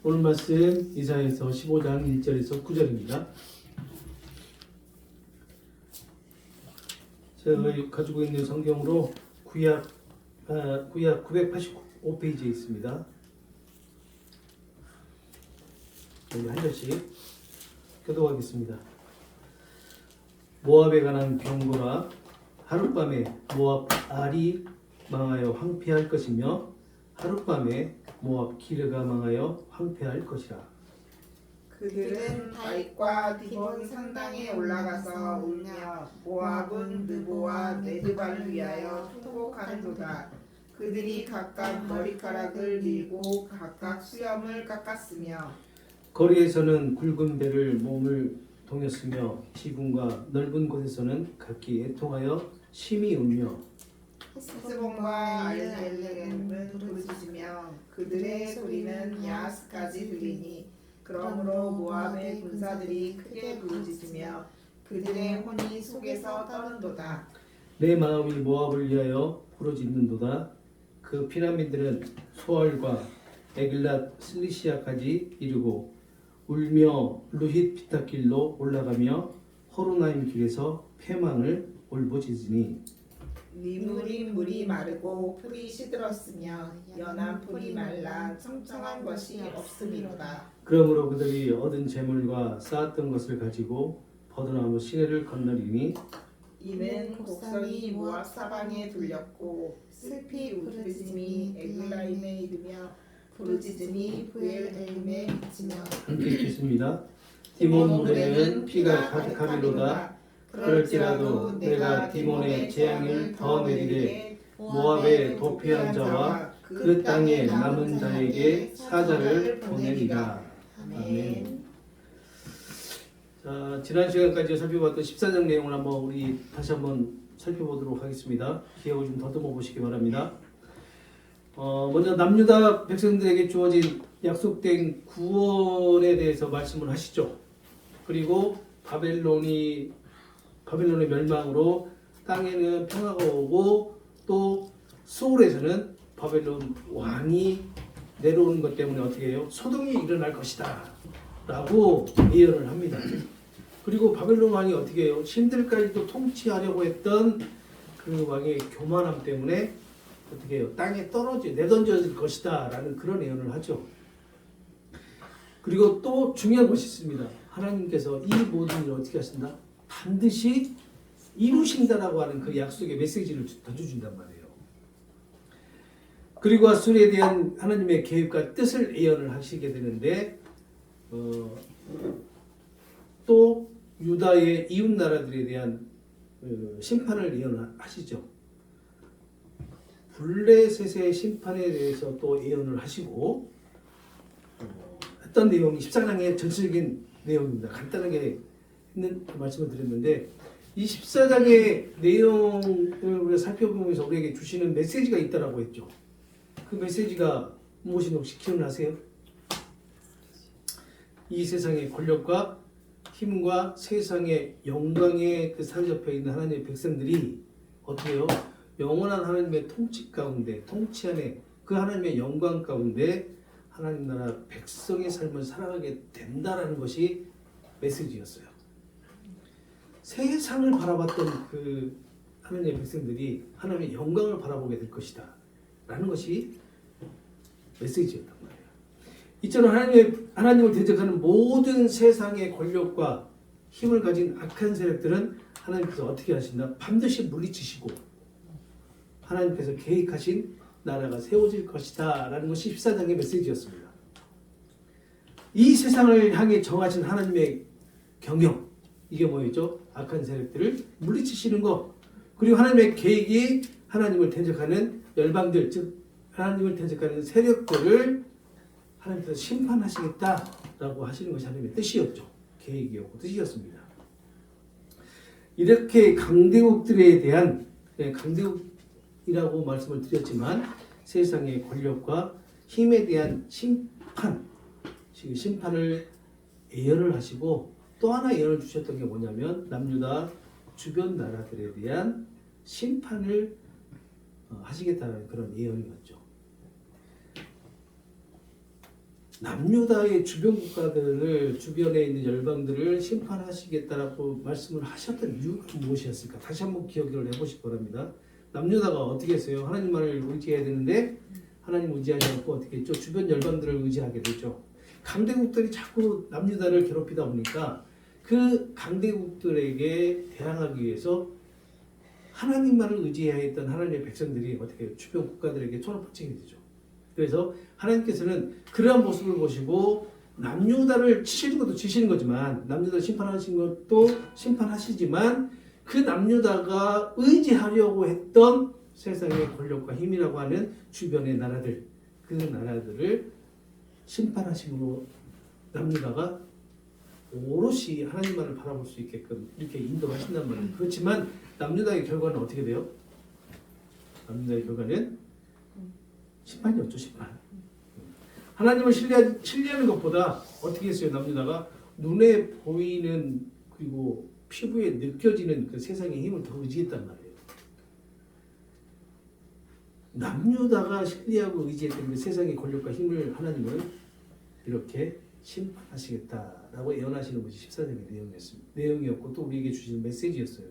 오늘 말씀 이사야서 15장 1절에서 9절입니다. 제가 가지고 있는 성경으로 구약 985페이지에 있습니다. 여기 한 절씩 교독하겠습니다. 모압에 관한 경고라. 하룻밤에 모압 알이 망하여 황폐할 것이며 하룻밤에 모압 기르가 망하여 황폐할 것이라. 그들은 바윗과 디본 산당에 올라가서 울며 모압은 느보와 메드바를 위하여 통곡하는도다. 그들이 각각 머리카락을 밀고 각각 수염을 깎았으며 거리에서는 굵은 배를 몸을 동였으며 지붕과 넓은 곳에서는 각기 애통하여 심히 울며 헤스본과 알엘레겐은 부르짖으며 그들의 소리는 야하스까지 들리니 그러므로 모압의 군사들이 크게 부르짖으며 그들의 혼이 속에서 떠는도다. 내 마음이 모압을 위하여 부르짖는도다. 그 피난민들은 소알과 에글랏 슬리시아까지 이르고 울며 루힛 피타길로 올라가며 호로나임 길에서 패망을 울부짖으니 니무린 물이 마르고 풀이 시들었으며 연한 풀이 말라 청청한 것이 없음이로다. 그러므로 그들이 얻은 재물과 쌓았던 것을 가지고 버드나무 시내를 건너리니 이는 곡성이 모압 사방에 둘렸고 슬피 부르짖음이 에글라임에 이르며 부르짖음이 부엘엘임에 미치며 함께 읽겠습니다. 디몬 물에는 피가 가득하리로다. 그럴지라도 내가 디몬의 재앙을 더 내리되 모압의 도피한 자와 그 땅에 남은 자에게 사자를 보내리라. 아멘. 자, 지난 시간까지 살펴봤던 14장 내용을 우리 다시 한번 살펴보도록 하겠습니다. 기억을 좀 더듬어 보시기 바랍니다. 먼저 남유다 백성들에게 주어진 약속된 구원에 대해서 말씀을 하시죠. 그리고 바벨론의 멸망으로 땅에는 평화가 오고 또 소울에서는 바벨론 왕이 내려오는 것 때문에 어떻게 해요? 소동이 일어날 것이다 라고 예언을 합니다. 그리고 바벨론 왕이 어떻게 해요? 신들까지도 통치하려고 했던 그 왕의 교만함 때문에 어떻게 해요? 땅에 내던져질 것이다 라는 그런 예언을 하죠. 그리고 또 중요한 것이 있습니다. 하나님께서 이 모든 일을 어떻게 하신다? 반드시 이루신다라고 하는 그 약속의 메시지를 던져준단 말이에요. 그리고 아수르에 대한 하나님의 계획과 뜻을 예언을 하시게 되는데 또 유다의 이웃 나라들에 대한 심판을 예언하시죠. 블레셋의 심판에 대해서 또 예언을 하시고 했던 내용이 14장의 전체적인 내용입니다. 간단하게 있는 말씀을 드렸는데 이 14장의 내용을 우리가 살펴보면서 우리에게 주시는 메시지가 있다라고 했죠. 그 메시지가 무엇인지 혹시 기억나세요? 이 세상의 권력과 힘과 세상의 영광에 그 사로잡혀 있는 하나님의 백성들이 어떻게 해요? 영원한 하나님의 통치 가운데, 통치 안에 그 하나님의 영광 가운데 하나님 나라 백성의 삶을 살아가게 된다라는 것이 메시지였어요. 세상을 바라봤던 그 하나님의 백성들이 하나님의 영광을 바라보게 될 것이다 라는 것이 메시지였단 말이에요. 이처럼 하나님을 대적하는 모든 세상의 권력과 힘을 가진 악한 세력들은 하나님께서 어떻게 하신다? 반드시 물리치시고 하나님께서 계획하신 나라가 세워질 것이다 라는 것이 14장의 메시지였습니다. 이 세상을 향해 정하신 하나님의 경영, 이게 뭐였죠? 악한 세력들을 물리치시는 것, 그리고 하나님의 계획이 하나님을 대적하는 열방들, 즉 하나님을 대적하는 세력들을 하나님께서 심판하시겠다라고 하시는 것이 하나님의 뜻이었죠. 계획이었고 뜻이었습니다. 이렇게 강대국들에 대한 강대국이라고 말씀을 드렸지만 세상의 권력과 힘에 대한 심판을 예언을 하시고 또 하나 예언을 주셨던 게 뭐냐면 남유다 주변 나라들에 대한 심판을 하시겠다는 그런 예언이었죠. 남유다의 주변 국가들을 주변에 있는 열방들을 심판하시겠다라고 말씀을 하셨던 이유가 무엇이었을까? 다시 한번 기억을 해보시기 바랍니다. 남유다가 어떻게 했어요? 하나님만을 의지해야 되는데 하나님 의지하지 않고 어떻게 했죠? 주변 열방들을 의지하게 되죠. 강대국들이 자꾸 남유다를 괴롭히다 보니까 그 강대국들에게 대항하기 위해서 하나님만을 의지해야 했던 하나님의 백성들이 어떻게 주변 국가들에게 손을 뻗치게 되죠. 그래서 하나님께서는 그러한 모습을 보시고 남유다를 치시는 것도 치시는 거지만 남유다를 심판하신 것도 심판하시지만 그 남유다가 의지하려고 했던 세상의 권력과 힘이라고 하는 주변의 나라들 그 나라들을 심판하심으로 남유다가 오롯이 하나님만을 바라볼 수 있게끔 이렇게 인도하신단 말이에요. 그렇지만 남유다의 결과는 어떻게 돼요? 남유다의 결과는 심판이었죠. 심판. 하나님을 신뢰하는 것보다 어떻게 했어요? 남유다가 눈에 보이는 그리고 피부에 느껴지는 그 세상의 힘을 더 의지했단 말이에요. 남유다가 신뢰하고 의지했던 그 세상의 권력과 힘을 하나님은 이렇게 심판하시겠다라고 예언하시는 것이 14장의 내용이었고 또 우리에게 주시는 메시지였어요.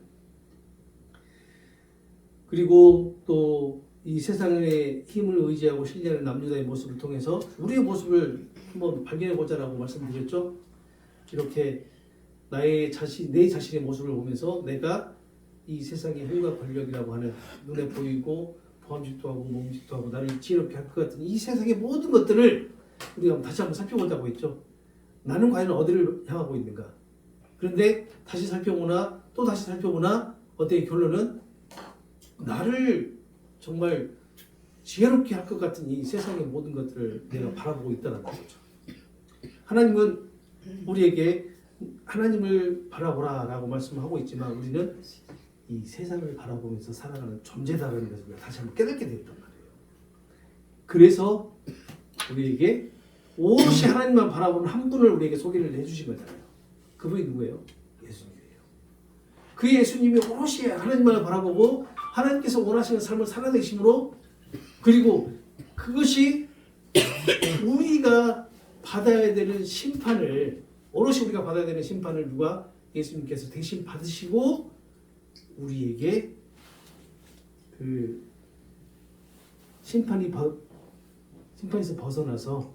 그리고 또 이 세상의 힘을 의지하고 신뢰하는 남유다의 모습을 통해서 우리의 모습을 한번 발견해 보자라고 말씀드렸죠. 이렇게 내 자신의 모습을 보면서 내가 이 세상의 힘과 권력이라고 하는 눈에 보이고 보암직도 하고 몸직도 하고 나를 지혜롭게 할 것 같은 이 세상의 모든 것들을 우리가 다시 한번 살펴보자고 했죠. 나는 과연 어디를 향하고 있는가? 그런데 다시 살펴보나 또 다시 살펴보나 어때요? 결론은 나를 정말 지혜롭게 할 것 같은 이 세상의 모든 것들을 내가 바라보고 있다는 거죠. 하나님은 우리에게 하나님을 바라보라라고 말씀하고 있지만 우리는 이 세상을 바라보면서 살아가는 존재다라는 것을 우리가 다시 한번 깨닫게 되었단 말이에요. 그래서 우리에게 오롯이 하나님만 바라보는 한 분을 우리에게 소개를 해주신 거잖아요. 그분이 누구예요? 예수님이에요. 그 예수님이 오롯이 하나님만을 바라보고 하나님께서 원하시는 삶을 살아내심으로 그리고 그것이 우리가 받아야 되는 심판을 오롯이 우리가 받아야 되는 심판을 누가 예수님께서 대신 받으시고 우리에게 그 심판에서 벗어나서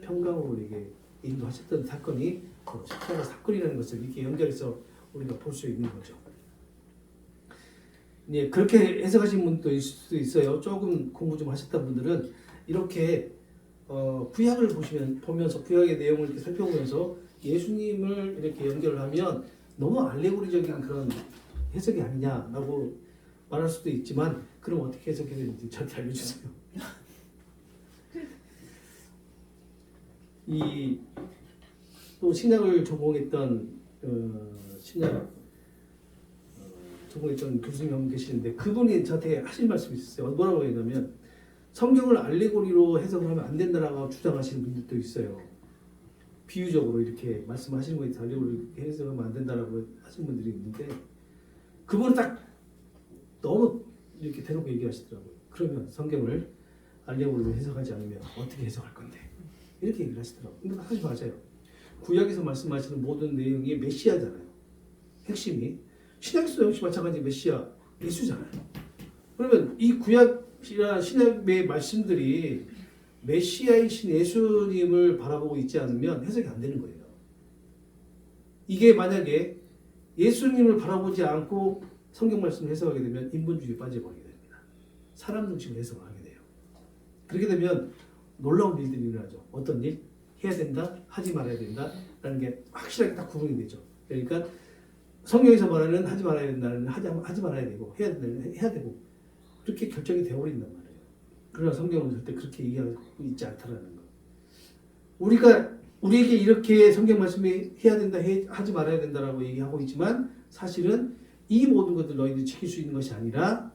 평강으로 우리에게 인도하셨던 사건이 바로 십자가 사건이라는 것을 이렇게 연결해서 우리가 볼 수 있는 거죠. 예, 그렇게 해석하신 분도 있을 수도 있어요. 조금 공부 좀 하셨던 분들은 이렇게 구약을 보면서 구약의 내용을 이렇게 살펴보면서 예수님을 이렇게 연결을 하면 너무 알레고리적인 그런 해석이 아니냐라고 말할 수도 있지만 그럼 어떻게 해석해야 되는지 저한테 알려주세요. 이 또 신약을 전공했던 전공했던 교수님 한 분 계시는데 그분이 저한테 하신 말씀이 있었어요. 뭐라고 했냐면 성경을 알레고리로 해석을 하면 안 된다라고 주장하시는 분들도 있어요. 비유적으로 이렇게 말씀하시는 거에 알레고리 해석하면 안 된다라고 하시는 분들이 있는데 그분은 딱 너무 이렇게 대놓고 얘기하시더라고요. 그러면 성경을 알레고리로 해석하지 않으면 어떻게 해석할 건데? 이렇게 얘기를 하시더라고요. 근데 하지 마세요. 구약에서 말씀하시는 모든 내용이 메시아잖아요. 핵심이. 신약에서도 역시 마찬가지 메시아, 예수잖아요. 그러면 이 구약이나 신약의 말씀들이 메시아이신 예수님을 바라보고 있지 않으면 해석이 안 되는 거예요. 이게 만약에 예수님을 바라보지 않고 성경 말씀을 해석하게 되면 인본주의에 빠져버리게 됩니다. 사람 중심으로 해석을 하게 돼요. 그렇게 되면 놀라운 일들이 일어나죠. 어떤 일? 해야 된다, 하지 말아야 된다 라는 게 확실하게 딱 구분이 되죠. 그러니까 성경에서 말하는 하지 말아야 된다는 하지 말아야 되고 해야 된다는 해야 되고 그렇게 결정이 되어버린단 말이에요. 그러나 성경은 절대 그렇게 얘기하고 있지 않다라는 거. 우리에게 이렇게 성경 말씀이 해야 된다, 하지 말아야 된다라고 얘기하고 있지만 사실은 이 모든 것들 너희들이 지킬 수 있는 것이 아니라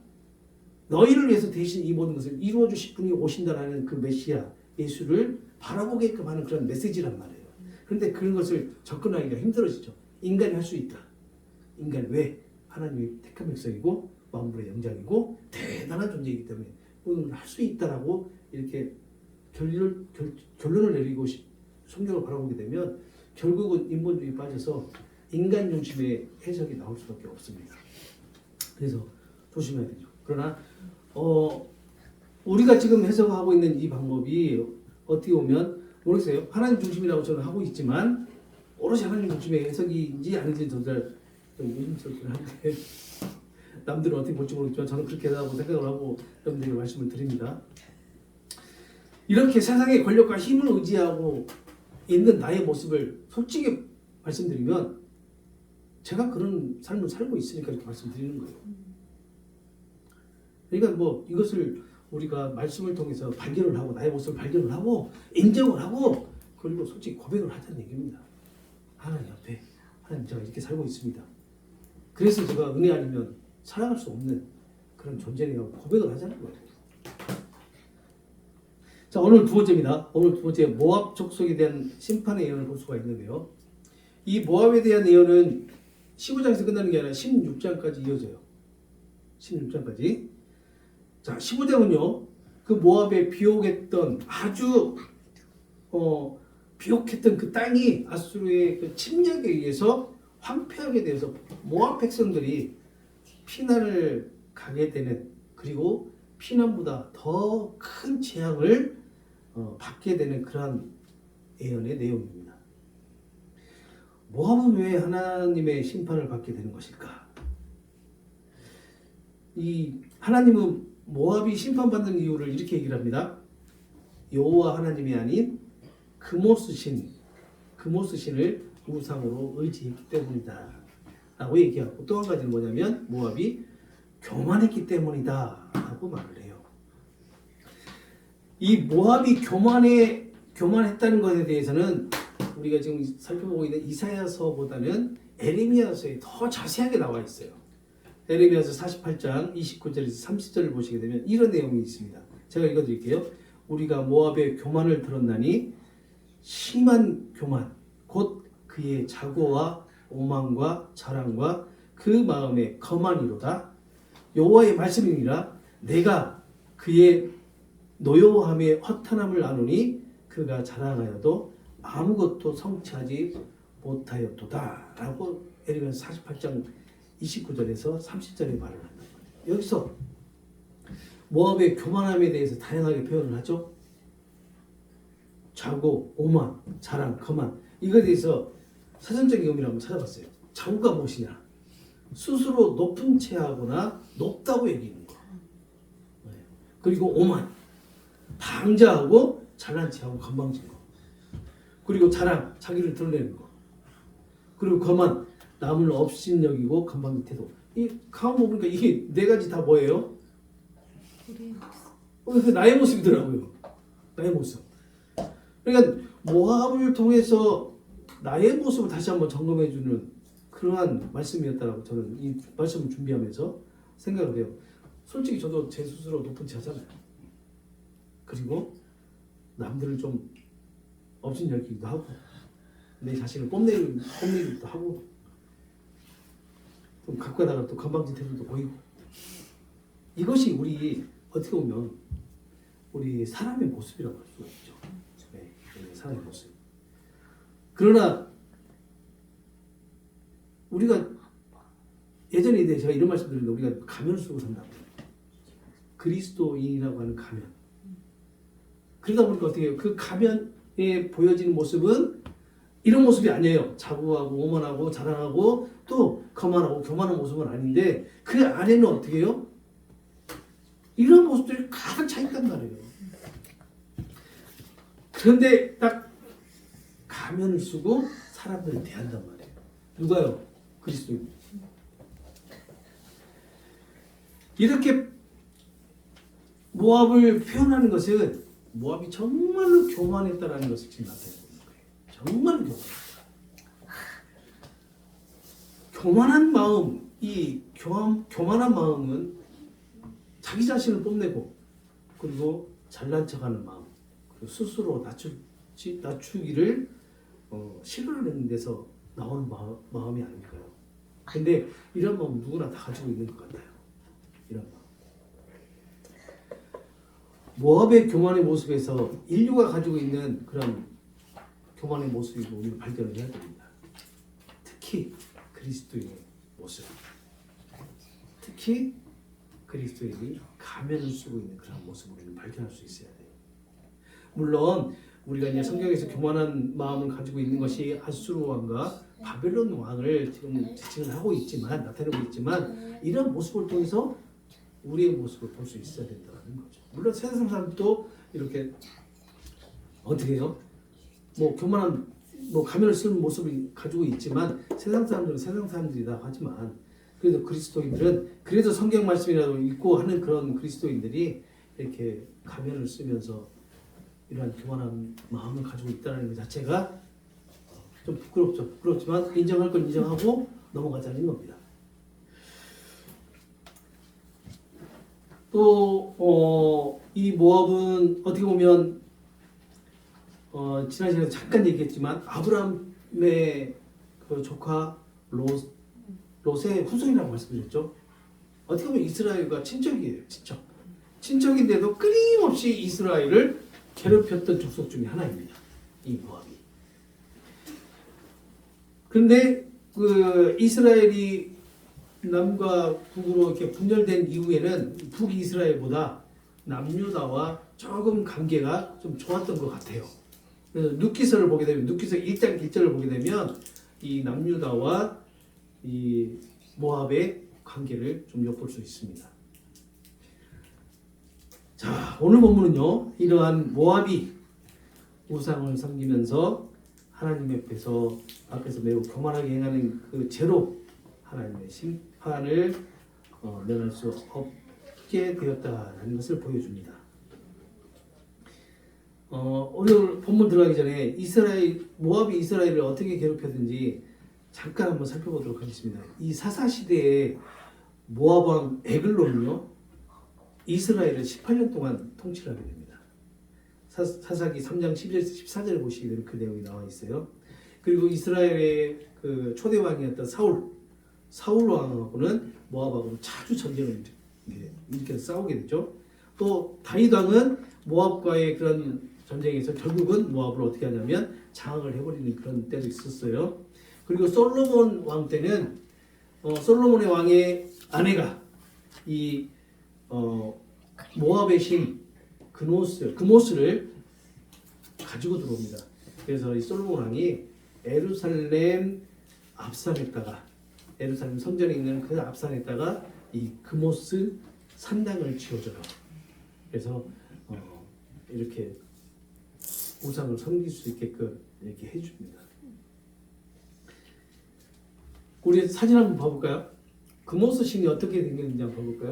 너희를 위해서 대신 이 모든 것을 이루어 주실 분이 오신다라는 그 메시아 예수를 바라보게끔 하는 그런 메시지란 말이에요. 그런데 그런 것을 접근하기가 힘들어지죠. 인간이 할 수 있다. 인간 왜? 하나님의 택한 백성이고 만물의 영장이고 대단한 존재이기 때문에 모든 걸 할 수 있다라고 이렇게 결론을 내리고 성경을 바라보게 되면 결국은 인본주의에 빠져서 인간 중심의 해석이 나올 수밖에 없습니다. 그래서 조심해야 되죠. 그러나 우리가 지금 해석하고 있는 이 방법이 어떻게 보면 모르겠어요. 하나님 중심이라고 저는 하고 있지만 오롯이 하나님 중심의 해석인지 아닌지 저도 좀 의심스럽긴 한데 남들은 어떻게 볼지 모르겠지만 저는 그렇게 하다고 생각을 하고 여러분들에게 말씀을 드립니다. 이렇게 세상의 권력과 힘을 의지하고 있는 나의 모습을 솔직히 말씀드리면 제가 그런 삶을 살고 있으니까 이렇게 말씀드리는 거예요. 그러니까 뭐 이것을 우리가 말씀을 통해서 발견을 하고 나의 모습을 발견을 하고 인정을 하고 그리고 솔직히 고백을 하자는 얘기입니다. 하나님 앞에 하나님 제가 이렇게 살고 있습니다. 그래서 제가 은혜 아니면 살아갈 수 없는 그런 존재라고 고백을 하자는 거예요. 자, 오늘 두 번째입니다. 오늘 두 번째 모압 족속에 대한 심판의 예언을 볼 수가 있는데요. 이 모압에 대한 예언은 15장에서 끝나는 게 아니라 16장까지 이어져요. 16장까지. 자, 15장은요. 그 모압에 비옥했던 아주 비옥했던 그 땅이 아수르의 그 침략에 의해서 황폐하게 되어서 모압 백성들이 피난을 가게 되는, 그리고 피난보다 더 큰 재앙을 받게 되는 그러한 예언의 내용입니다. 모압은 왜 하나님의 심판을 받게 되는 것일까? 이 하나님은 모압이 심판받는 이유를 이렇게 얘기를 합니다. 여호와 하나님이 아닌 그모스신을 우상으로 의지했기 때문이다 라고 얘기하고, 또 한 가지는 뭐냐면 모압이 교만했기 때문이다 라고 말을 해요. 이 모압이 교만했다는 것에 대해서는 우리가 지금 살펴보고 있는 이사야서보다는 에레미야서에 더 자세하게 나와 있어요. 에레미야서 48장 29절에서 30절을 보시게 되면 이런 내용이 있습니다. 제가 읽어드릴게요. 우리가 모압의 교만을 들었나니 심한 교만 곧 그의 자고와 오만과 자랑과 그 마음의 거만이로다. 여호와의 말씀이니라. 내가 그의 노여함의 허탄함을 아노니 그가 자랑하여도 아무것도 성취하지 못하였도다 라고 에레미야서 48장 29절에서 30절에 말을 한단 말이에요. 여기서 모압의 교만함에 대해서 다양하게 표현을 하죠. 자고, 오만, 자랑, 거만, 이거에 대해서 사전적인 의미를 한번 찾아봤어요. 자고가 무엇이냐? 스스로 높은 체하거나 높다고 얘기하는 거. 그리고 오만, 방자하고 잘난 체하고 건방진 거. 그리고 자랑, 자기를 드러내는 거. 그리고 거만, 남을 업신여기고 건방진 태도. 이 가만 보니까 이게 네 가지 다 뭐예요? 나의 모습이더라고요. 나의 모습. 그러니까 모압을 통해서 나의 모습을 다시 한번 점검해주는 그러한 말씀이었다고 저는 이 말씀을 준비하면서 생각을 해요. 솔직히 저도 제 스스로 높은 체하잖아요. 그리고 남들을 좀 업신여기기도 하고 내 자신을 뽐내기도 하고 좀 갖고 가다가 또 건방진 태도도 보이고, 이것이 우리 어떻게 보면 우리 사람의 모습이라고 할 수가 있죠. 네, 사람의 모습. 그러나 우리가 예전에 제가 이런 말씀 드렸는데 우리가 가면을 쓰고 산다고. 그리스도인이라고 하는 가면. 그러다 보니까 어떻게 해요? 그 가면에 보여지는 모습은 이런 모습이 아니에요. 자부하고 오만하고 자랑하고 또 거만하고 교만한 모습은 아닌데 그 안에는 어떻게 해요? 이런 모습들이 가득 차 있단 말이에요. 그런데 딱 가면을 쓰고 사람들을 대한단 말이에요. 누가요? 그리스도인. 이렇게 모압을 표현하는 것은 모압이 정말로 교만했다라는 것을 지금 나타내는 거예요. 정말 교만한 마음, 이 교만한 마음은 자기 자신을 뽐내고 그리고 잘난 척하는 마음, 그리고 스스로 낮추기를 싫어하는 데서 나오는 마음이 아닐까요? 근데 이런 마음 누구나 다 가지고 있는 것 같아요. 이런 마음. 모압의 교만의 모습에서 인류가 가지고 있는 그런 교만의 모습이고 우리는 발견을 해야 됩니다. 특히 그리스도인의 모습. 특히 그리스도인이 가면을 쓰고 있는 그런 모습을 우리는 발견할 수 있어야 돼요. 물론 우리가 이제 성경에서 교만한 마음을 가지고 있는 것이 아수르 왕과 바벨론 왕을 지금 지칭을 하고 있지만 나타내고 있지만 이런 모습을 통해서 우리의 모습을 볼 수 있어야 된다는 거죠. 물론 세상 사람도 이렇게 어떻게 해요? 뭐 교만한 뭐 가면을 쓰는 모습을 가지고 있지만 세상 사람들은 세상 사람들이다 하지만 그래도 그리스도인들은 그래도 성경 말씀이라도 읽고 하는 그런 그리스도인들이 이렇게 가면을 쓰면서 이러한 교만한 마음을 가지고 있다는 것 자체가 좀 부끄럽죠. 부끄럽지만 인정할 건 인정하고 넘어가자는 겁니다. 또 이 모압은 어떻게 보면 지난 시간에 잠깐 얘기했지만 아브라함의 그 조카 롯의 후손이라고 말씀드렸죠. 어떻게 보면 이스라엘과 친척이에요. 친척인데도 끊임없이 이스라엘을 괴롭혔던 족속 중에 하나입니다. 이 모압이. 그런데 그 이스라엘이 남과 북으로 이렇게 분열된 이후에는 북이스라엘보다 남유다와 조금 관계가 좀 좋았던 것 같아요. 그래서 룻기서를 보게 되면 룻기서 1장 1절을 보게 되면 이 남유다와 이 모압의 관계를 좀 엿볼 수 있습니다. 자, 오늘 본문은요, 이러한 모압이 우상을 섬기면서 하나님 앞에서 매우 교만하게 행하는 그 죄로 하나님의 심판을 면할 수 없게 되었다는 것을 보여줍니다. 오늘 본문 들어가기 전에 모압이 이스라엘을 어떻게 괴롭혔는지 잠깐 한번 살펴보도록 하겠습니다. 이 사사 시대에 모압 왕 에글론은요, 이스라엘을 18년 동안 통치를 하게 됩니다. 사사기 3장 11에서 14절을 보시게 되면 그 내용이 나와 있어요. 그리고 이스라엘의 그 초대 왕이었던 사울 왕하고는 모압하고 자주 전쟁을 일으켜서 싸우게 되죠. 또 다윗 왕은 모압과의 그런 전쟁에서 결국은 모압을 어떻게 하냐면 장악을 해버리는 그런 때도 있었어요. 그리고 솔로몬 왕 때는 솔로몬의 왕의 아내가 이 모압의 신 그모스를 가지고 들어옵니다. 그래서 이 솔로몬 왕이 예루살렘 성전에 있는 그 앞산에다가 이 그모스 산당을 지어줘요. 그래서 이렇게 우상을 섬길 수 있게끔 이렇게 해줍니다. 우리 사진 한번 봐볼까요? 그모스 신이 어떻게 생겼는지 한번 봐볼까요?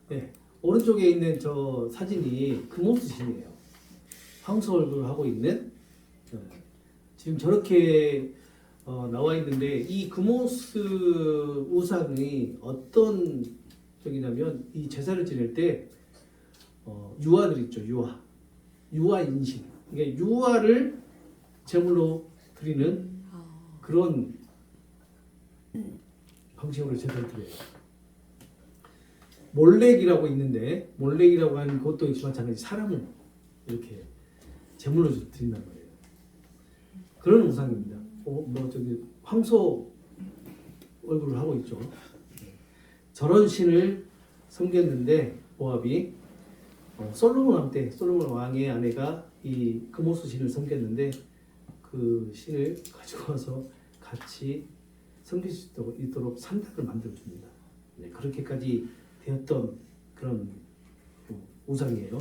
네, 오른쪽에 있는 저 사진이 그모스 신이에요. 황소 얼굴을 하고 있는 지금 저렇게 나와 있는데 이 그모스 우상이 어떤 적이냐면 이 제사를 지낼 때 유아들 있죠. 유아 인신. 그러니까 유아를 제물로 드리는 그런 방식으로 제사를 드려요. 몰렉이라고 있는데 몰렉이라고 하는 것도 마찬가지 사람을 이렇게 제물로 드린단 말이에요. 그런 우상입니다. 저기 황소 얼굴을 하고 있죠. 저런 신을 섬겼는데 모압이 솔로몬 왕의 아내가 이 그모스 신을 섬겼는데 그 신을 가지고 와서 같이 섬길 수 있도록 산당을 만들어 줍니다. 네, 그렇게까지 되었던 그런 우상이에요.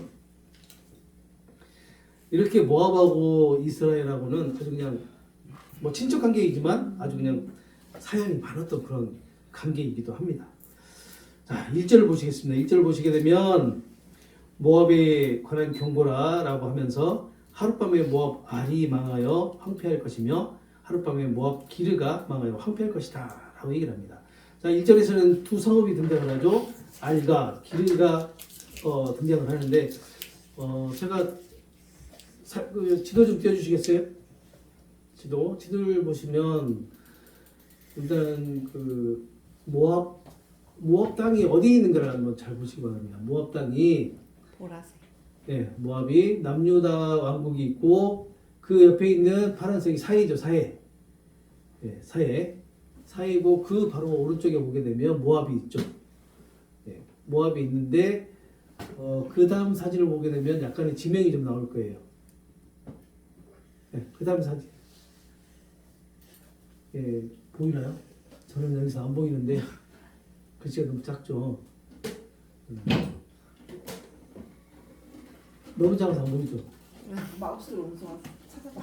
이렇게 모압하고 이스라엘하고는 아주 그냥 뭐 친척 관계이지만 아주 그냥 사연이 많았던 그런 관계이기도 합니다. 자, 1절을 보시겠습니다. 1절을 보시게 되면 모압에 관한 경고라라고 하면서 하룻밤에 모압 알이 망하여 황폐할 것이며 하룻밤에 모압 기르가 망하여 황폐할 것이다 라고 얘기를 합니다. 자, 1절에서는 두 성읍이 등장을 하죠. 알과 기르가 등장을 하는데 제가 지도 좀 띄워주시겠어요? 지도를 보시면 일단 그 모압 땅이 어디 있는가를 한번 잘 보시기 바랍니다. 모압 땅이 보라색. 예, 모압이 남유다 왕국이 있고 그 옆에 있는 파란색이 사해죠, 사해. 예, 사해. 사해고 그 바로 오른쪽에 보게 되면 모압이 있죠. 예, 모압이 있는데 그 다음 사진을 보게 되면 약간의 지명이 좀 나올 거예요. 예, 그 다음 사진. 예, 보이나요? 저는 여기서 안 보이는데 글씨가 너무 작죠. 너무 작아서 안 보이죠. 마우스로 옮겨서 찾아봐.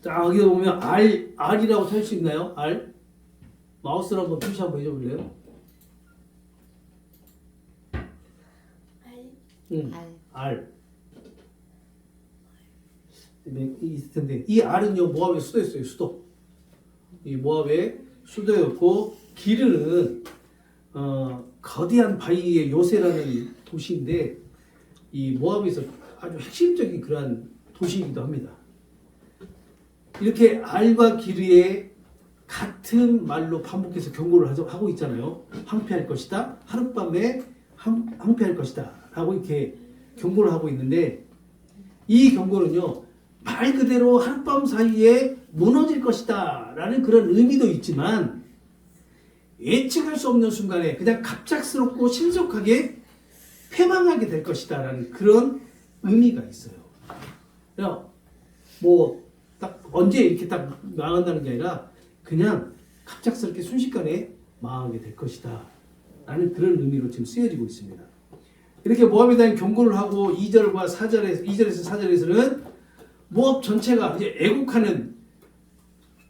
자, 여기 보면 R이라고 할 수 있나요? R? 마우스로 한번 표시 한번 해줘 볼래요? R. 있을 텐데 이 R은요 모압의 수도였어요. 수도. 이 모압의 수도였고 기르는 거대한 바위의 요새라는 도시인데 이 모압에서 아주 핵심적인 그러한 도시이기도 합니다. 이렇게 R과 기르의 같은 말로 반복해서 경고를 하고 있잖아요. 황폐할 것이다. 하룻밤에 황폐할 것이다. 라고 이렇게 경고를 하고 있는데 이 경고는요. 말 그대로 하룻밤 사이에 무너질 것이다. 라는 그런 의미도 있지만 예측할 수 없는 순간에 그냥 갑작스럽고 신속하게 패망하게 될 것이다. 라는 그런 의미가 있어요. 그냥 딱 언제 이렇게 딱 망한다는 게 아니라 그냥 갑작스럽게 순식간에 망하게 될 것이다. 라는 그런 의미로 지금 쓰여지고 있습니다. 이렇게 모압에 대한 경고를 하고 2절과 4절에서 2절에서 4절에서는 모압 전체가 이제 애국하는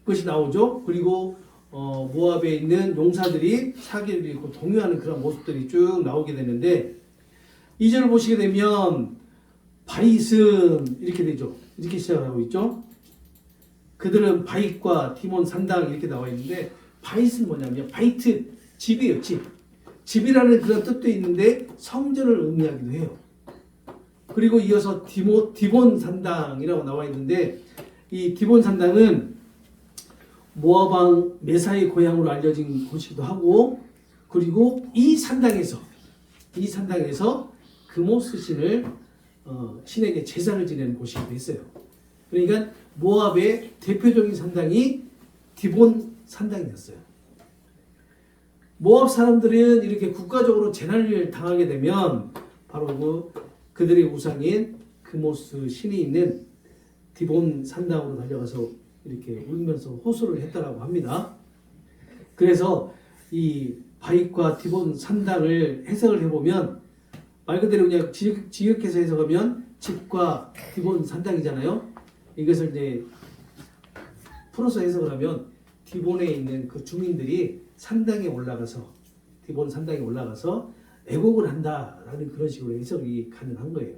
것이 나오죠. 그리고 모압에 있는 용사들이 사기를 잃고 동요하는 그런 모습들이 쭉 나오게 되는데 2절을 보시게 되면 바이슨 이렇게 되죠. 이렇게 시작을 하고 있죠. 그들은 바잇과 디몬 산당 이렇게 나와 있는데 바잇은 뭐냐면 바이트 집이에요. 집이라는 그런 뜻도 있는데 성전을 의미하기도 해요. 그리고 이어서 디본 산당이라고 나와 있는데 이 디본 산당은 모압 왕 메사의 고향으로 알려진 곳이기도 하고 그리고 이 산당에서 그모스 신을 신에게 제사를 지내는 곳이기도 했어요. 그러니까 모압의 대표적인 산당이 디본 산당이었어요. 모압 사람들은 이렇게 국가적으로 재난을 당하게 되면 바로 그들의 우상인 그모스 신이 있는 디본 산당으로 달려가서 이렇게 울면서 호소를 했다라고 합니다. 그래서 이 바잇과 디본 산당을 해석을 해보면 말 그대로 그냥 지역해서 해석하면 집과 디본 산당이잖아요. 이것을 이제 풀어서 해석을 하면 디본에 있는 그 주민들이 산당에 올라가서 디본 산당에 올라가서 애곡을 한다라는 그런 식으로 해석이 가능한 거예요.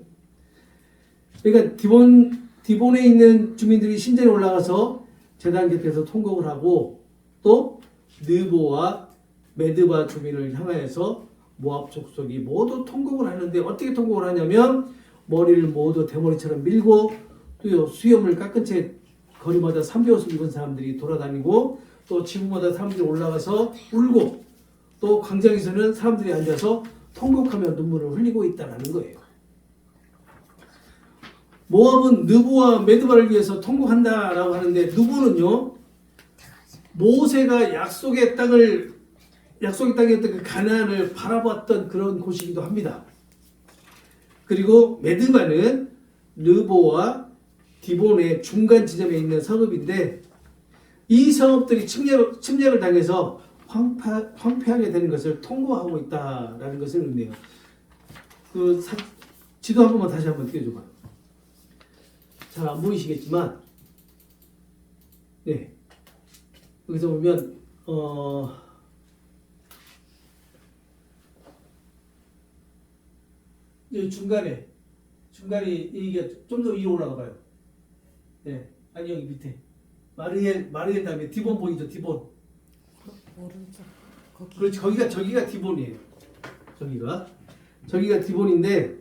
그러니까 디본에 있는 주민들이 신전에 올라가서 제단 곁에서 통곡을 하고 또 느보와 메드바 주민을 향하여서 모압 족속이 모두 통곡을 하는데 어떻게 통곡을 하냐면 머리를 모두 대머리처럼 밀고 또 수염을 깎은 채 거리마다 삼배옷을 입은 사람들이 돌아다니고 또 지붕마다 사람들이 올라가서 울고 또 광장에서는 사람들이 앉아서 통곡하며 눈물을 흘리고 있다는 거예요. 모압은 느보와 메드바를 위해서 통곡한다라고 하는데 느보는요 모세가 약속의 땅이었던 그 가나안을 바라봤던 그런 곳이기도 합니다. 그리고 메드바는 느보와 디본의 중간 지점에 있는 성읍인데 이 성읍들이 침략을 당해서 황폐하게 되는 것을 통고하고 있다라는 것을 의미해요. 지도 한 번만 다시 한번 띄워줘봐요. 잘 안 보이시겠지만, 네. 여기서 보면, 여기 중간에 이게 좀 더 위로 올라가 봐요. 네. 아니, 여기 밑에. 마리엘 다음에 디본 보이죠? 디본. 오른쪽 거기. 그렇지. 저기가 디본이에요. 저기가 디본인데,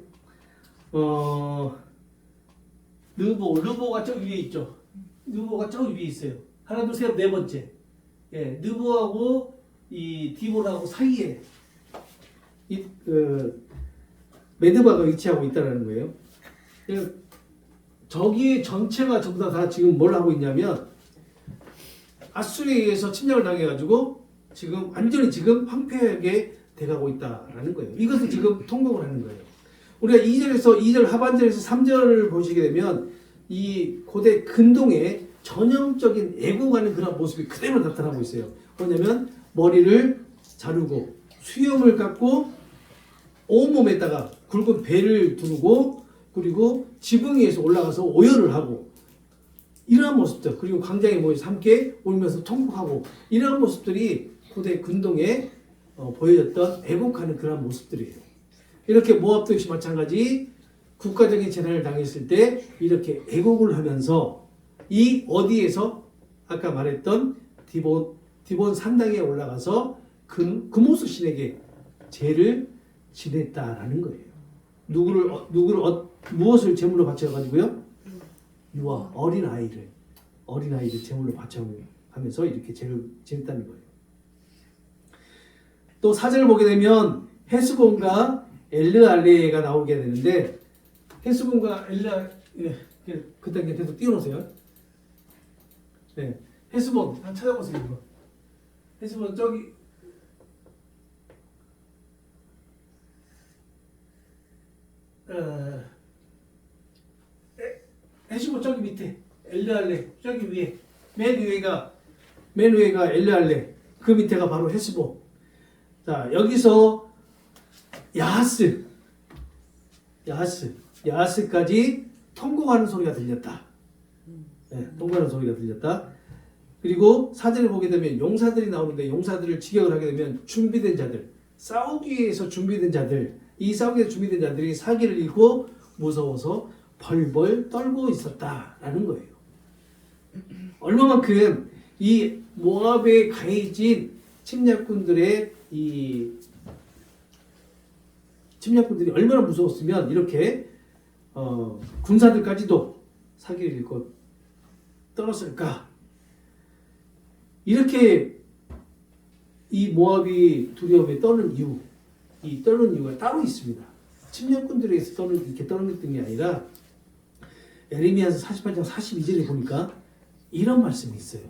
르보가 저 위에 있죠. 르보가 저 위에 있어요. 하나, 둘, 셋, 네 번째. 예, 르보하고 이 디본하고 사이에 메드바가 위치하고 있다는 거예요. 저기 전체가 전부 다 지금 뭘 하고 있냐면 아수르에 의해서 침략을 당해가지고 지금 완전히 지금 황폐하게 돼가고 있다라는 거예요. 이것을 지금 통곡을 하는 거예요. 우리가 2절 하반절에서 3절을 보시게 되면 이 고대 근동의 전형적인 애국하는 그런 모습이 그대로 나타나고 있어요. 뭐냐면 머리를 자르고 수염을 깎고 온몸에다가 굵은 배를 두르고 그리고 지붕 위에서 올라가서 오열을 하고 이러한 모습들, 그리고 광장에 모여서 함께 울면서 통곡하고 이러한 모습들이 고대 근동에 보여졌던 애국하는 그런 모습들이에요. 이렇게 모압도 역시 마찬가지 국가적인 재난을 당했을 때 이렇게 애국을 하면서 이 어디에서 아까 말했던 디본 산당에 올라가서 금오수 신에게 제를 지냈다라는 거예요. 무엇을 제물로 바쳐가지고요? 유아 어린 아이를 제물로 바쳐하면서 이렇게 제를 지냈다는 거예요. 또 사절을 보게 되면 헤스본과 엘르알레가 나오게 되는데 헤스본과 그 단계 계속 띄워놓으세요. 네, 헤스본 한번 찾아보세요. 이거. 헤스본 저기 헤스본 저기 밑에 엘르알레 저기 위에 맨 위에가 엘르알레 그 밑에가 바로 헤스본. 자 여기서 야하스까지 통곡하는 소리가 들렸다. 네, 통곡하는 소리가 들렸다. 그리고 사절을 보게 되면 용사들이 나오는데 용사들을 직역을 하게 되면 준비된 자들, 싸우기 위해서 준비된 자들, 이 싸우기 위해서 준비된 자들이 사기를 잃고 무서워서 벌벌 떨고 있었다라는 거예요. 얼마만큼 이 모압에 가해진 침략군들의 침략군들이 얼마나 무서웠으면 이렇게 군사들까지도 사기를 잃고 떨었을까? 이렇게 이 모압이 두려움에 떠는 이유, 이 떠는 이유가 따로 있습니다. 침략군들에 의해서 이렇게 떠는 게 아니라 에레미야서 48장 42절에 보니까 이런 말씀이 있어요.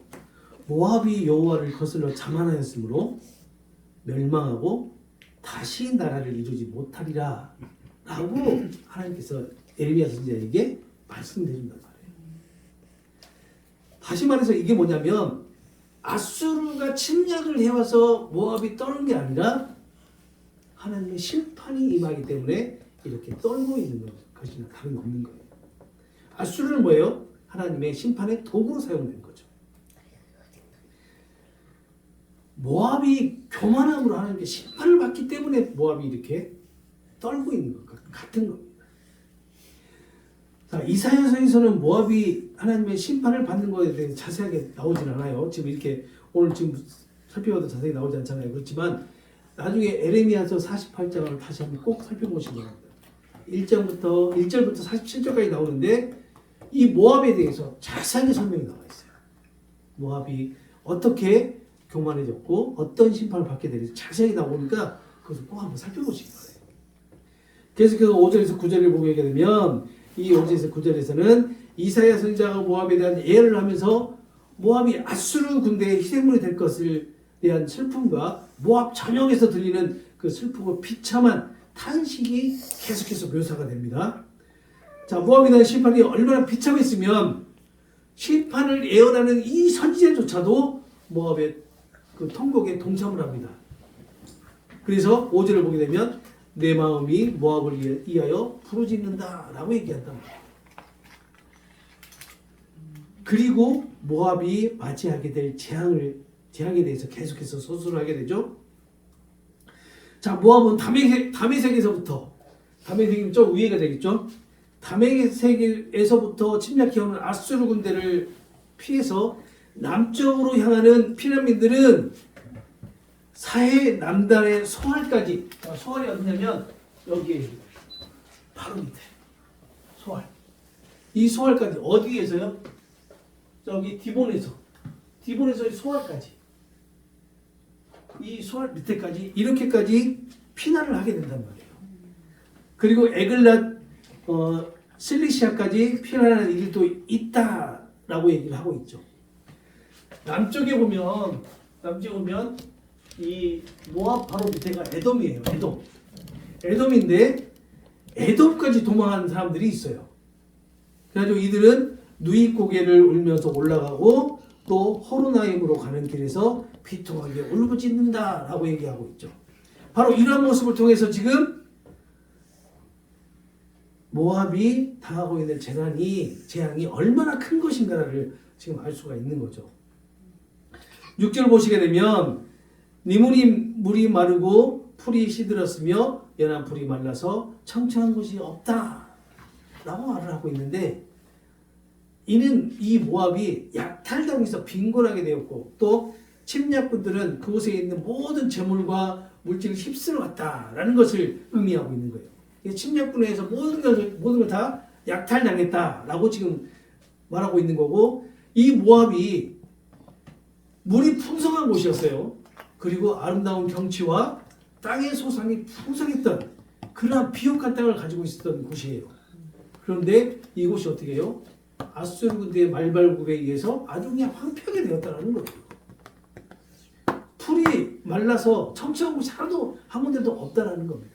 모압이 여호와를 거슬러 자만하였으므로 멸망하고 다시 나라를 이루지 못하리라 라고 하나님께서 에레미야 선지자에게 말씀드린단 말이에요. 다시 말해서 이게 뭐냐면 아수르가 침략을 해와서 모압이 떠는 게 아니라 하나님의 심판이 임하기 때문에 이렇게 떨고 있는 것이나 다름없는 거예요. 아수르는 뭐예요? 하나님의 심판의 도구로 사용된 거죠. 모압이 교만함으로 하나님께 심판을 받기 때문에 모압이 이렇게 떨고 있는 것과 같은 겁니다. 자, 이사야서에서는 모압이 하나님의 심판을 받는 것에 대해서 자세하게 나오진 않아요. 지금 이렇게 오늘 지금 살펴봐도 자세히 나오지 않잖아요. 그렇지만 나중에 에레미야서 48장을 다시 한번 꼭 살펴보시기 바랍니다. 1절부터 47절까지 나오는데 이 모압에 대해서 자세하게 설명이 나와 있어요. 모압이 어떻게 교만해졌고 어떤 심판을 받게 되는지 자세히 나오니까 그것을 꼭 한번 살펴보시기 바랍니다. 계속해서 5절에서 9절을 보게 되면 이 5절에서 9절에서는 이사야 선지자가 모압에 대한 예언을 하면서 모압이 아수르 군대의 희생물이 될 것을 대한 슬픔과 모압 전역에서 들리는 그 슬프고 비참한 탄식이 계속해서 묘사가 됩니다. 자, 모압에 대한 심판이 얼마나 비참했으면 심판을 예언하는 이 선지자조차도 모압의 그 통곡에 동참을 합니다. 그래서 5절을 보게 되면 내 마음이 모압을 위하여 부르짖는다 라고 얘기한단 말이에요. 그리고 모압이 맞이하게 될 재앙에 대해서 계속해서 서술을 하게 되죠. 자, 모압은 다메섹에서부터, 다메섹이면 좀 위에가 되겠죠. 다메섹에서부터 침략해오는 아수르 군대를 피해서 남쪽으로 향하는 피난민들은 사해 남단의 소알까지, 소알이 어디냐면 여기에 바로 밑에 소알. 이 소알까지 어디에서요? 저기 디본에서 소알까지, 이 소알 밑에까지 이렇게까지 피난을 하게 된단 말이에요. 그리고 에글랏 실리시아까지 피난하는 일도 있다라고 얘기를 하고 있죠. 남쪽에 보면 이 모압 바로 밑에가 에돔이에요. 에돔인데 에돔까지 도망하는 사람들이 있어요. 그래가지고 이들은 누이 고개를 울면서 올라가고 또 호르나임으로 가는 길에서 비통하게 울부짖는다라고 얘기하고 있죠. 바로 이런 모습을 통해서 지금 모압이 당하고 있는 재앙이 얼마나 큰 것인가를 지금 알 수가 있는 거죠. 6절 보시게 되면 니무님 물이 마르고 풀이 시들었으며 연한 풀이 말라서 청청한 곳이 없다 라고 말을 하고 있는데, 이는 이 모압이 약탈당해서 빈곤하게 되었고 또 침략군들은 그곳에 있는 모든 재물과 물질을 휩쓸어 갔다라는 것을 의미하고 있는 거예요. 침략군에 의해서 모든 걸 다 약탈당했다라고 지금 말하고 있는 거고, 이 모압이 물이 풍성한 곳이었어요. 그리고 아름다운 경치와 땅의 소산이 풍성했던 그러한 비옥한 땅을 가지고 있었던 곳이에요. 그런데 이곳이 어떻게 해요? 아수르 군대의 말발굽에 의해서 아주 그냥 황폐하게 되었다는 거예요. 풀이 말라서 청청한 곳이 하나도 한 군데도 없다는 겁니다.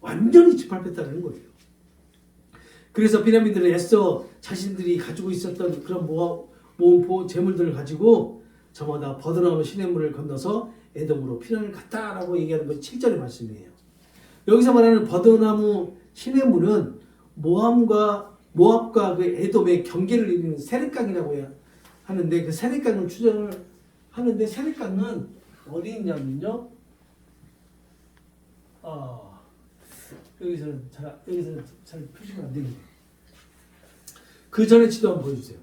완전히 짓밟혔다는 거예요. 그래서 비난민들은 애써 자신들이 가지고 있었던 그런 모은 재물들을 가지고 저마다 버드나무 시냇물을 건너서 에돔으로 피난을 갔다라고 얘기하는 것이 7절의 말씀이에요. 여기서 말하는 버드나무 시냇물은 모압과 그 에돔의 경계를 이루는 세렛강이라고 하는데, 그 세렛강을 추정을 하는데, 세렛강은 어디 있냐면요. 여기서는 잘 표시가 안 되는데. 그 전에 지도 한번 보여주세요.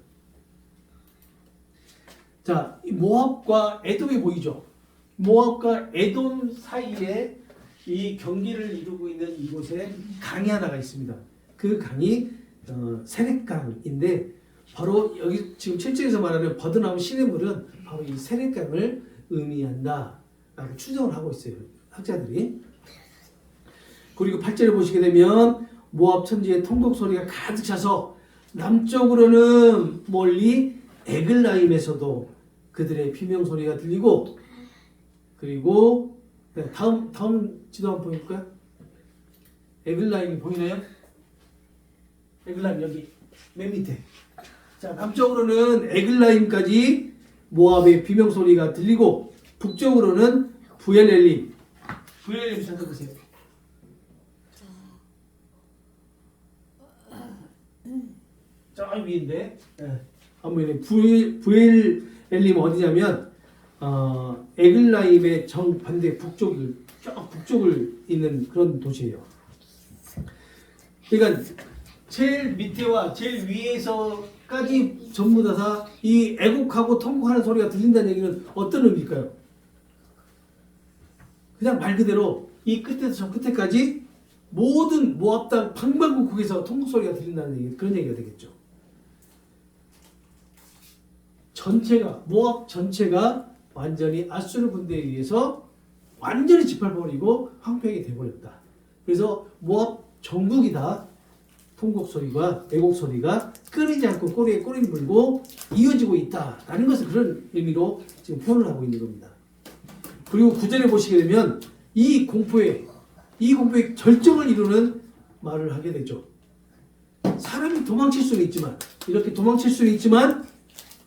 자, 모압과 에돔이 보이죠? 모압과 에돔 사이에 이 경계를 이루고 있는 이곳에 강이 하나가 있습니다. 그 강이 세렛강인데, 바로 여기 지금 7절에서 말하는 버드나무 시냇물은 바로 이 세렛강을 의미한다라고 추정을 하고 있어요, 학자들이. 그리고 8절을 보시게 되면 모압 천지에 통곡 소리가 가득 차서 남쪽으로는 멀리 에글라임에서도 그들의 비명 소리가 들리고, 그리고 다음 지도 한번 보여볼까요? 에글라임이 보이나요? 에글라임 여기 맨 밑에. 자, 남쪽으로는 에글라임까지 모압의 비명 소리가 들리고, 북쪽으로는 부엘엘림 찾아보세요. 저 위인데, 한번 부엘엘림 어디냐면 에글라임의 정반대 북쪽을 있는 그런 도시예요. 그러니까 제일 밑에와 제일 위에서까지 전부 다 이 애곡하고 통곡하는 소리가 들린다는 얘기는 어떤 의미일까요? 그냥 말 그대로 이 끝에서 저 끝에까지 모든 모압 땅 방방곡곡에서 통곡 소리가 들린다는 얘기, 그런 얘기가 되겠죠. 모압 전체가 완전히 아수르 군대에 의해서 완전히 짓밟아버리고 황폐하게 돼버렸다. 그래서 모압 전국이 다 통곡 소리와 애곡 소리가 끊이지 않고 꼬리에 꼬리를 물고 이어지고 있다라는 것을 그런 의미로 지금 표현을 하고 있는 겁니다. 그리고 9절에 보시게 되면 이 공포의 절정을 이루는 말을 하게 되죠. 사람이 도망칠 수는 있지만, 이렇게 도망칠 수는 있지만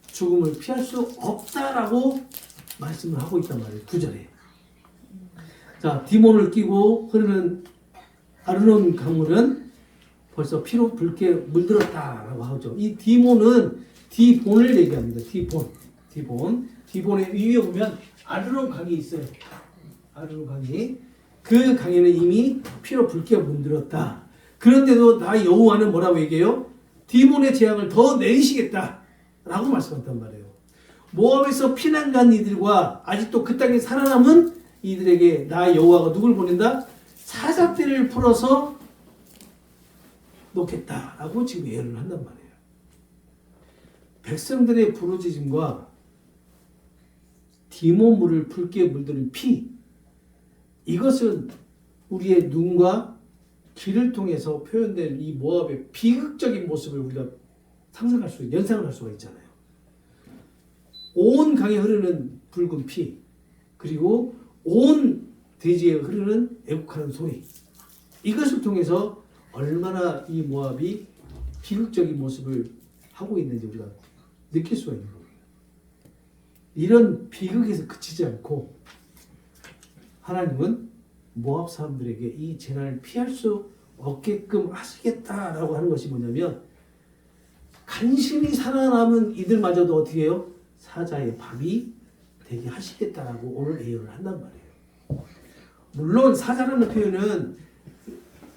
죽음을 피할 수 없다라고 말씀을 하고 있단 말이에요. 9절에. 자, 디몬을 끼고 흐르는 아르논 강물은 벌써 피로 붉게 물들었다라고 하죠. 이 디본을 얘기합니다. 디본의 위에 보면 아르논 강이 있어요. 아르논 강이. 그 강에는 이미 피로 붉게 물들었다. 그런데도 나 여호와는 뭐라고 얘기해요? 디본의 재앙을 더 내리시겠다라고 말씀했단 말이에요. 모압에서 피난 간 이들과 아직도 그 땅에 살아남은 이들에게 나 여호와가 누굴 보낸다? 사자떼를 풀어서 놓겠다라고 지금 예언을 한단 말이에요. 백성들의 부르짖음과 디몬물을 붉게 물드는 피, 이것은 우리의 눈과 길을 통해서 표현된 이 모압의 비극적인 모습을 우리가 상상할 수, 연상을 할 수가 있잖아요. 온 강에 흐르는 붉은 피, 그리고 온 대지에 흐르는 애국하는 소리. 이것을 통해서 얼마나 이 모압이 비극적인 모습을 하고 있는지 우리가 느낄 수가 있는 거예요. 이런 비극에서 그치지 않고 하나님은 모압 사람들에게 이 재난을 피할 수 없게끔 하시겠다라고 하는 것이 뭐냐면 간신히 살아남은 이들마저도 어떻게 해요? 사자의 밥이 되게 하시겠다라고 오늘 예언을 한단 말이에요. 물론 사자라는 표현은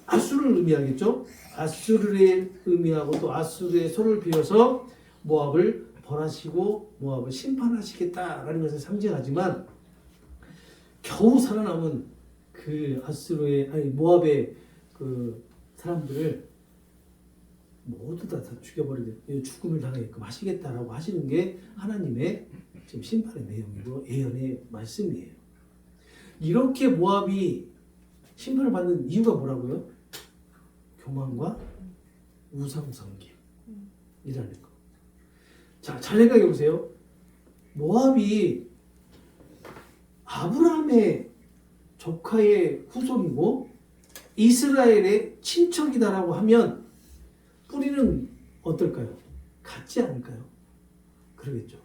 아수를 의미하겠죠. 아수르를 의미하고 또 아수르의 손을 빌어서 모압을 벌하시고 모압을 심판하시겠다라는 것을 상징하지만 겨우 살아남은 그 아수르의 아니 모압의 그 사람들을 모두 다 죽여버리게 죽음을 당하게끔 하시겠다라고 하시는 게 하나님의 지금 심판의 내용이고 예언의 말씀이에요. 이렇게 모압이 심판을 받는 이유가 뭐라고요? 교만과 우상숭배이라는 거. 자, 잘 생각해 보세요. 모압이 아브라함의 조카의 후손이고 이스라엘의 친척이다라고 하면 뿌리는 어떨까요? 같지 않을까요? 그러겠죠.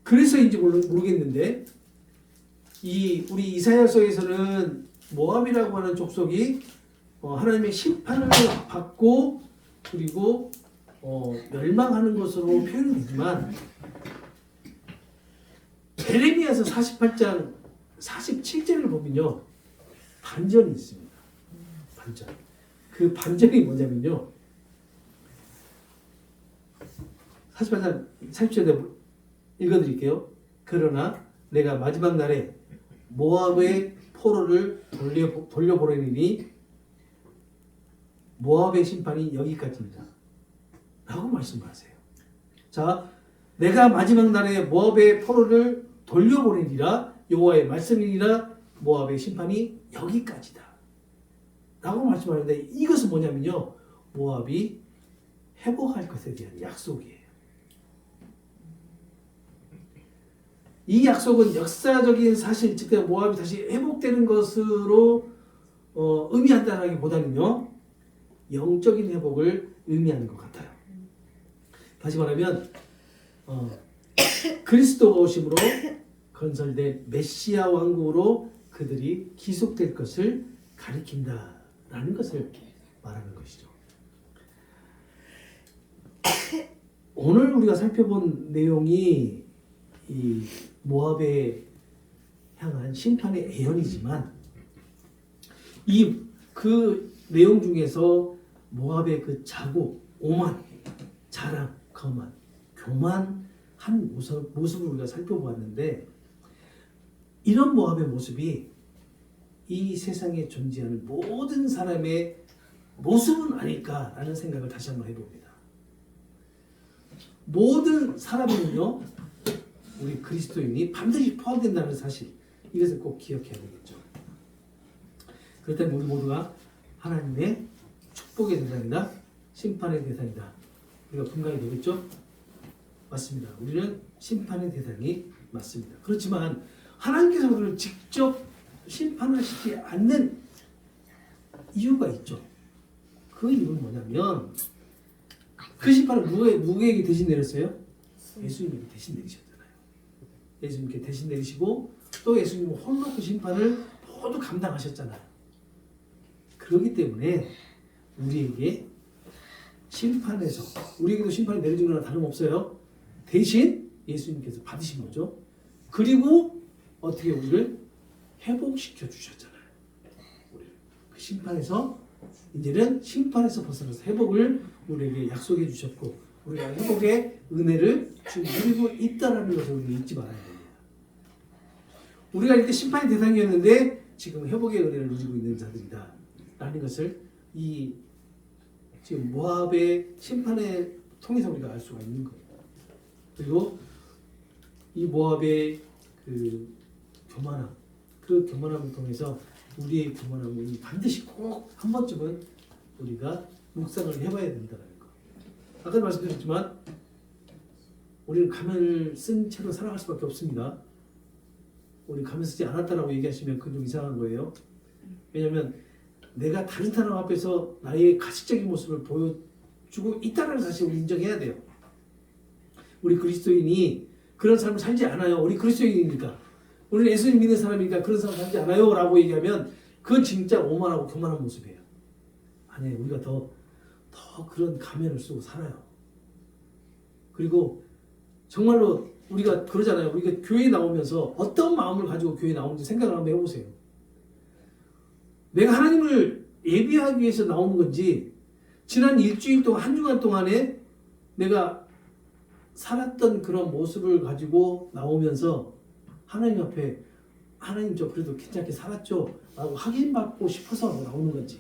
그래서인지 모르겠는데 우리 이사야서에서는 모압이라고 하는 족속이 하나님의 심판을 받고 그리고 멸망하는 것으로 표현이 되지만 예레미야서 48장 47절을 보면요 반전이 있습니다. 반전. 그 반전이 뭐냐면요 48장 47절에 읽어드릴게요. 그러나 내가 마지막 날에 모압의 포로를 돌려보내니 모압의 심판이 여기까지입니다. 라고 말씀하세요. 자, 내가 마지막 날에 모압의 포로를 돌려보내리라 여호와의 말씀이니라 모압의 심판이 여기까지다. 라고 말씀하는데 이것은 뭐냐면요. 모압이 회복할 것에 대한 약속이에요. 이 약속은 역사적인 사실, 즉 모압이 다시 회복되는 것으로 의미한다라기보다는요. 영적인 회복을 의미하는 것 같아요. 다시 말하면 그리스도가 오심으로 건설된 메시아 왕국으로 그들이 기속될 것을 가리킨다라는 것을 말하는 것이죠. 오늘 우리가 살펴본 내용이 이 모압에 향한 심판의 예언이지만 이 그 내용 중에서 모압의 그 자국, 오만, 자랑, 거만, 교만한 모습을 우리가 살펴보았는데 이런 모압의 모습이 이 세상에 존재하는 모든 사람의 모습은 아닐까라는 생각을 다시 한번 해봅니다. 모든 사람은요 우리 그리스도인이 반드시 포함된다는 사실 이것을 꼭 기억해야 되겠죠. 그렇다면 우리 모두가 하나님의 축복의 대상이다 심판의 대상이다 우리가 분간이 되겠죠? 맞습니다. 우리는 심판의 대상이 맞습니다. 그렇지만 하나님께서 우리를 직접 심판하시지 않는 이유가 있죠. 그 이유는 뭐냐면 그 심판을 누구에게 대신 내렸어요? 예수님에게 대신 내리셨잖아요. 예수님께 대신 내리시고 또 예수님은 홀로 그 심판을 모두 감당하셨잖아요. 그렇기 때문에 우리에게 심판에서 우리에게도 심판이 내려진 거나 다름없어요. 대신 예수님께서 받으신 거죠. 그리고 어떻게 우리를 회복시켜 주셨잖아요. 그 심판에서 이제는 심판에서 벗어나서 회복을 우리에게 약속해 주셨고 우리가 회복의 은혜를 지금 누리고 있다는 것을 우리가 잊지 말아야 됩니다. 우리가 이때 심판의 대상이었는데 지금 회복의 은혜를 누리고 있는 자들이다 라는 것을 이 지금 모압의 심판을 통해서 우리가 알 수가 있는 거예요. 그리고 이 모압의 그 교만함, 그 교만함을 통해서 우리의 교만한 것이 반드시 꼭 한 번쯤은 우리가 묵상을 해봐야 된다는 거. 아까 말씀드렸지만 우리는 가면을 쓴 채로 살아갈 수밖에 없습니다. 우리 가면 쓰지 않았다라고 얘기하시면 그건 좀 이상한 거예요. 왜냐하면 내가 다른 사람 앞에서 나의 가식적인 모습을 보여주고 있다는 사실을 인정해야 돼요. 우리 그리스도인이 그런 삶을 살지 않아요. 우리 그리스도인이니까. 우리는 예수님 믿는 사람이니까 그런 삶을 살지 않아요 라고 얘기하면 그건 진짜 오만하고 교만한 모습이에요. 아니에요. 우리가 더 그런 가면을 쓰고 살아요. 그리고 정말로 우리가 그러잖아요. 우리가 교회에 나오면서 어떤 마음을 가지고 교회에 나오는지 생각을 한번 해보세요. 내가 하나님을 예비하기 위해서 나오는 건지 지난 일주일 동안 한 주간 동안에 내가 살았던 그런 모습을 가지고 나오면서 하나님 앞에 하나님 저 그래도 괜찮게 살았죠 라고 확인받고 싶어서 나오는 건지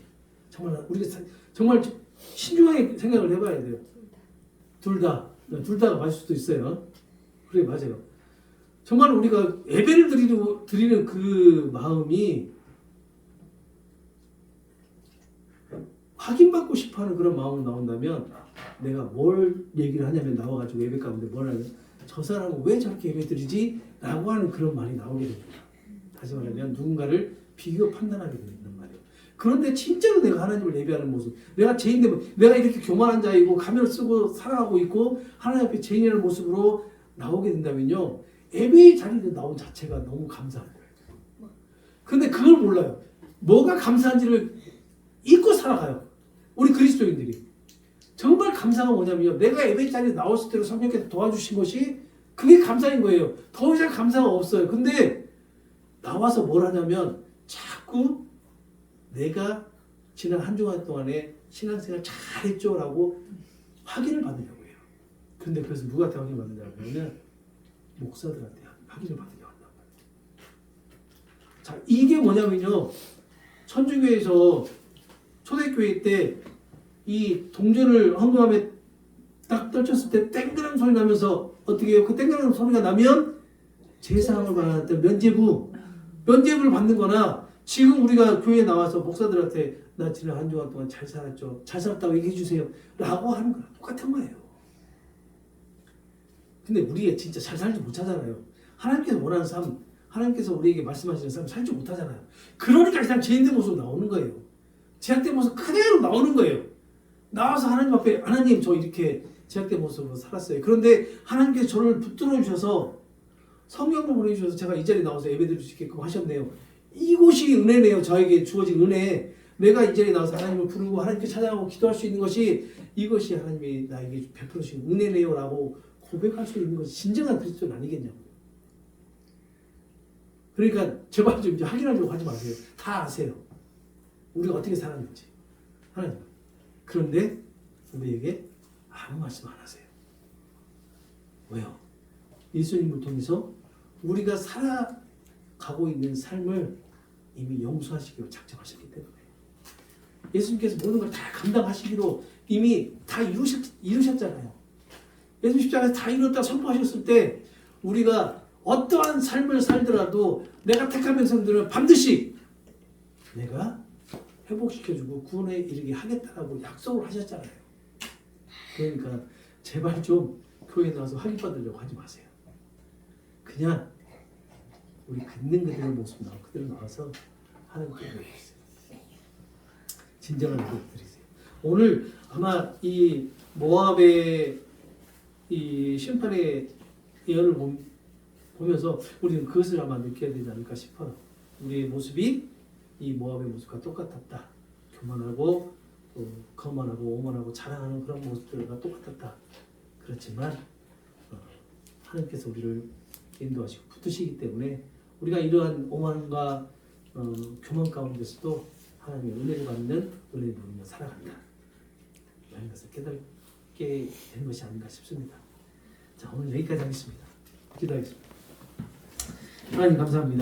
정말 우리가 정말 신중하게 생각을 해봐야 돼요. 둘 다가 맞을 수도 있어요. 그래 맞아요. 정말 우리가 예배를 드리는 그 마음이 확인받고 싶어하는 그런 마음으로 나온다면 내가 뭘 얘기를 하냐면 나와가지고 예배 가운데 뭘 하냐면 저 사람은 왜 저렇게 예배 드리지? 라고 하는 그런 말이 나오게 됩니다. 다시 말하면 누군가를 비교 판단하게 된단 말이에요. 그런데 진짜로 내가 하나님을 예배하는 모습, 내가 죄인되면 내가 이렇게 교만한 자이고 가면을 쓰고 살아가고 있고 하나님 앞에 죄인이라는 모습으로 나오게 된다면요 예배의 자리에 나온 자체가 너무 감사한 거예요. 근데 그걸 몰라요. 뭐가 감사한지를 잊고 살아가요. 우리 그리스도인들이. 정말 감사가 뭐냐면요. 내가 예배 자리에 나왔을 때로 성령께서 도와주신 것이 그게 감사인 거예요. 더 이상 감사가 없어요. 근데 나와서 뭘 하냐면 자꾸 내가 지난 한 주간 동안에 신앙생활 잘했죠 라고 확인을 받으려고 해요. 근데 그래서 누구한테 확인을 받느냐고 하면 목사들한테 확인을 받으려고 한단 말이에요. 자, 이게 뭐냐면요. 천주교에서 초대교회 때 이 동전을 헌금함에 딱 떨쳤을 때 땡그랑 소리 나면서 어떻게 해요? 그 땡그랑 소리가 나면 제사함을 받았던 면죄부를 받는 거나 지금 우리가 교회에 나와서 목사들한테 나 지난 한 주간 동안 잘 살았죠. 잘 살았다고 얘기해 주세요. 라고 하는 거랑 똑같은 거예요. 근데 우리가 진짜 잘 살지 못하잖아요. 하나님께서 원하는 삶, 하나님께서 우리에게 말씀하시는 삶 살지 못하잖아요. 그러니까 이 사람 죄인된 모습으로 나오는 거예요. 제약된 모습 그대로 나오는 거예요. 나와서 하나님 앞에 하나님 저 이렇게 제약된 모습으로 살았어요. 그런데 하나님께서 저를 붙들어 주셔서 성령을 보내주셔서 제가 이 자리에 나와서 예배드릴 수 있게끔 하셨네요. 이곳이 은혜네요. 저에게 주어진 은혜. 내가 이 자리에 나와서 하나님을 부르고 하나님께 찬양하고 기도할 수 있는 것이 이것이 하나님이 나에게 베풀어 주신 은혜네요 라고 고백할 수 있는 것이 진정한 그리스도는 아니겠냐고요. 그러니까 제발 좀 이제 확인하려고 하지 마세요. 다 아세요. 우리가 어떻게 살았는지. 하나님. 그런데 우리에게 아무 말씀 안 하세요. 왜요? 예수님을 통해서 우리가 살아가고 있는 삶을 이미 용서하시기로 작정하셨기 때문에 예수님께서 모든 걸 다 감당하시기로 이미 다 이루셨잖아요. 예수님 십자가에서 다 이뤘다 선포하셨을 때 우리가 어떠한 삶을 살더라도 내가 택한 백성들은 반드시 내가 회복시켜주고 구원에 이르게 하겠다라고 약속을 하셨잖아요. 그러니까 제발 좀 교회에 나와서 확인받으려고 하지 마세요. 그냥 우리 있는 그대로 모습 나와 그대로 나와서 하나님께 드리세요. 진정한 기도 드리세요. 오늘 아마 이 모압의 이 심판의 예언을 보면서 우리는 그것을 아마 느껴야 되지 않을까 싶어요. 우리의 모습이 이 모압의 모습과 똑같았다. 교만하고 거만하고 오만하고 자랑하는 그런 모습들과 똑같았다. 그렇지만 하나님께서 우리를 인도하시고 붙드시기 때문에 우리가 이러한 오만과 교만 가운데서도 하나님의 은혜를 받는 은혜를 누리며 살아간다. 이런 것을 깨닫게 된 것이 아닌가 싶습니다. 자, 오늘 여기까지 하겠습니다. 기도하겠습니다. 하나님 감사합니다.